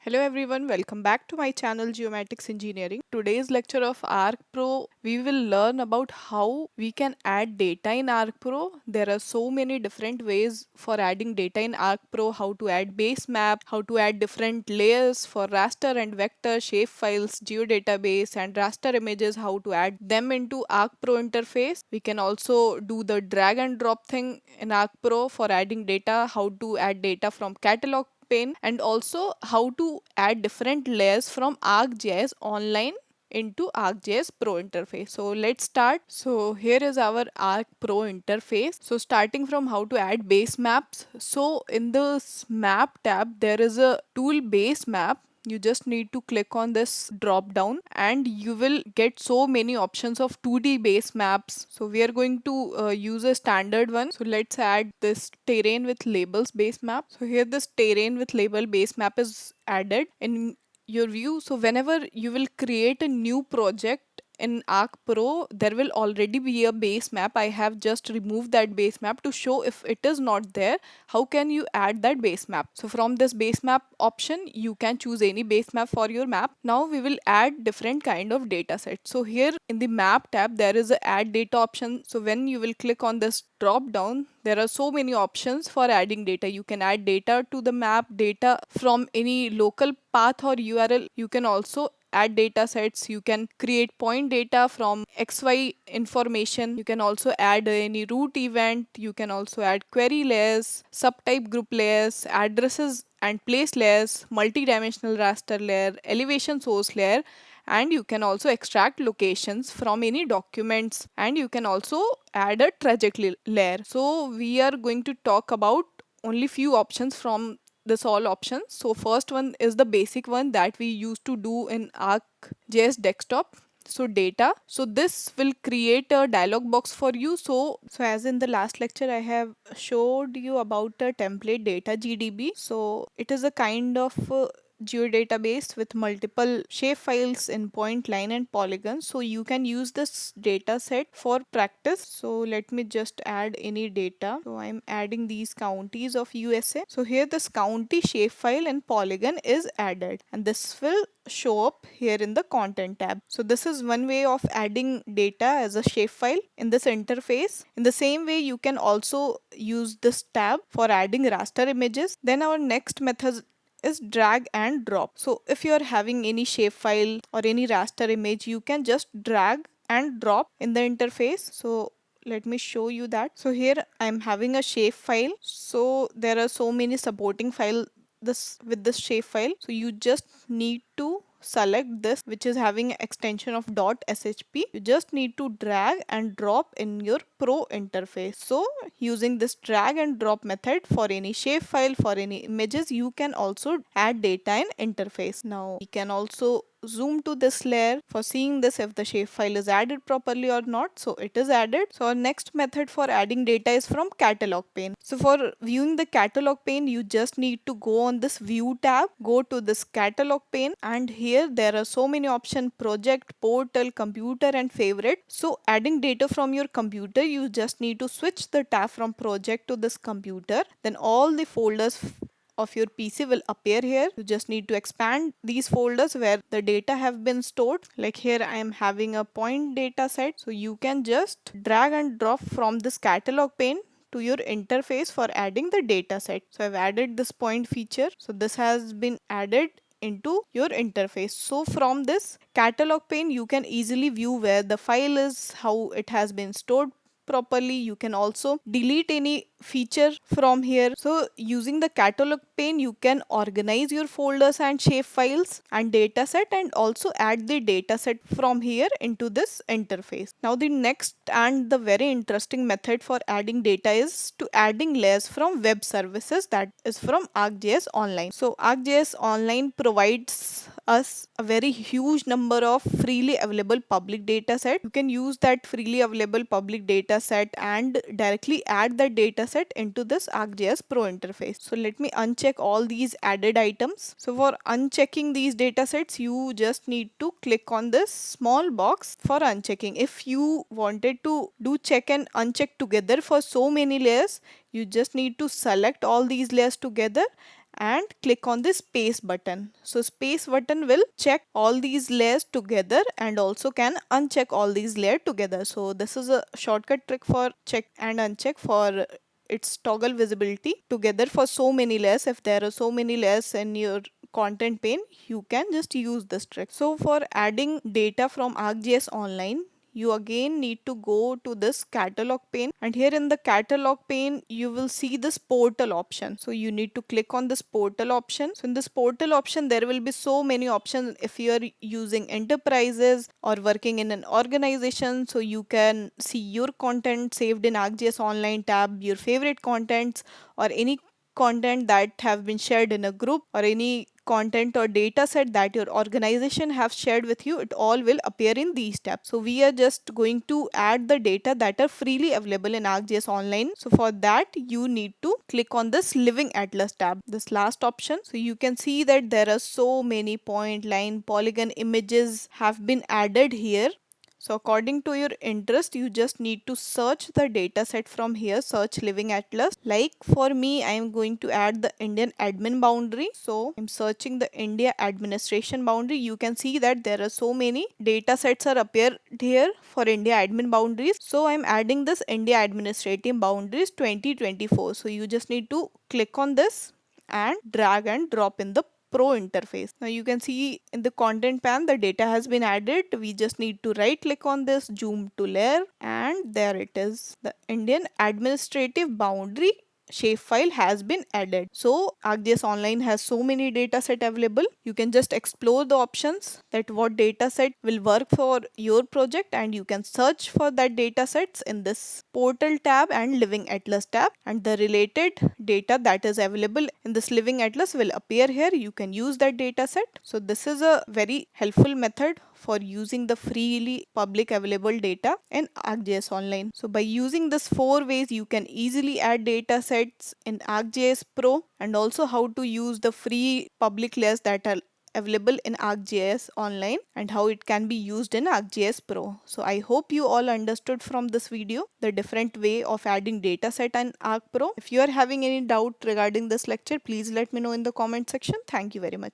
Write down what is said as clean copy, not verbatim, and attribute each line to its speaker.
Speaker 1: Hello everyone, welcome back to my channel Geomatics Engineering. Today's lecture of ArcPro, we will learn about how we can add data in ArcPro. There are so many different ways for adding data in ArcPro, how to add base map, how to add different layers for raster and vector, shape files, geodatabase and raster images, how to add them into ArcPro interface. We can also do the drag and drop thing in ArcPro for adding data, how to add data from catalog pane, and also how to add different layers from ArcGIS Online into ArcGIS Pro interface. So let's start. So here is our Arc Pro interface. So starting from how to add base maps. So in this map tab, there is a tool base map. You just need to click on this drop down and you will get so many options of 2D base maps. So we are going to use a standard one. So let's add this terrain with labels base map. So here this terrain with label base map is added in your view. So whenever you will create a new project in Arc Pro, there will already be a base map. I have just removed that base map to show if it is not there, how can you add that base map. So from this base map option, you can choose any base map for your map. Now we will add different kind of data sets. So here in the map tab, there is a add data option. So when you will click on this drop down, there are so many options for adding data. You can add data to the map, data from any local path or URL. You can also add data sets. You can create point data from XY information. You can also add any route event. You can also add query layers, subtype group layers, addresses and place layers, multi-dimensional raster layer, elevation source layer, and you can also extract locations from any documents, and you can also add a trajectory layer. So we are going to talk about only few options from this all options. So first one is the basic one that we used to do in ArcGIS desktop. So data, so this will create a dialog box for you. So as in the last lecture, I have showed you about a template data GDB. So it is a kind of geodatabase with multiple shape files in point, line and polygon. So you can use this data set for practice. So let me just add any data. So I'm adding these counties of USA. So here this county shapefile and polygon is added, and this will show up here in the content tab. So this is one way of adding data as a shapefile in this interface. In the same way, you can also use this tab for adding raster images. Then our next method is drag and drop. So if you are having any shapefile or any raster image, you can just drag and drop in the interface. So let me show you that. So here I'm having a shape file. So there are so many supporting file this with this shape file. So you just need to select this, which is having extension of .shp. You just need to drag and drop in your pro interface. So using this drag and drop method for any shape file, for any images, you can also add data in interface. Now we can also zoom to this layer for seeing this if the shapefile is added properly or not. So it is added. So our next method for adding data is from catalog pane. So for viewing the catalog pane, you just need to go on this view tab, go to this catalog pane, and here there are so many options: project, portal, computer and favorite. So adding data from your computer, you just need to switch the tab from project to this computer. Then all the folders of your PC will appear here. You just need to expand these folders where the data have been stored. Like here I am having a point data set. So you can just drag and drop from this catalog pane to your interface for adding the data set. So I've added this point feature. So this has been added into your interface. So from this catalog pane, you can easily view where the file is, how it has been stored properly. You can also delete any feature from here. So using the catalog pane, you can organize your folders and shape files and dataset, and also add the dataset from here into this interface. Now the next and the very interesting method for adding data is to adding layers from web services, that is from ArcGIS Online. So ArcGIS Online provides us a very huge number of freely available public data set. You can use that freely available public data set and directly add the data set into this ArcGIS Pro interface. So let me uncheck all these added items. So for unchecking these data sets, you just need to click on this small box for unchecking. If you wanted to do check and uncheck together for so many layers, you just need to select all these layers together and click on the space button. So space button will check all these layers together and also can uncheck all these layers together. So this is a shortcut trick for check and uncheck for its toggle visibility together for so many layers. If there are so many layers in your content pane, you can just use this trick. So for adding data from ArcGIS Online, you again need to go to this catalog pane, and here in the catalog pane you will see this portal option. So you need to click on this portal option. So in this portal option there will be so many options if you are using enterprises or working in an organization. So you can see your content saved in ArcGIS Online tab, your favorite contents, or any content that have been shared in a group, or any content or data set that your organization have shared with you. It all will appear in these tabs. So we are just going to add the data that are freely available in ArcGIS Online. So for that you need to click on this Living Atlas tab, this last option. So you can see that there are so many point, line, polygon images have been added here. So according to your interest, you just need to search the data set from here, search Living Atlas. Like for me, I am going to add the Indian admin boundary. So I'm searching the India administration boundary. You can see that there are so many data sets are appeared here for India admin boundaries. So I'm adding this India administrative boundaries 2024. So you just need to click on this and drag and drop in the Pro interface. Now you can see in the content pane the data has been added. We just need to right click on this, zoom to layer, and there it is. The Indian administrative boundary shapefile has been added. So ArcGIS Online has so many data set available. You can just explore the options that what data set will work for your project, and you can search for that data sets in this portal tab and Living Atlas tab, and the related data that is available in this Living Atlas will appear here. You can use that data set. So this is a very helpful method for using the freely public available data in ArcGIS Online. So by using this 4 ways, you can easily add data sets in ArcGIS Pro, and also how to use the free public layers that are available in ArcGIS Online and how it can be used in ArcGIS Pro. So I hope you all understood from this video the different way of adding data set in Arc Pro. If you are having any doubt regarding this lecture, please let me know in the comment section. Thank you very much.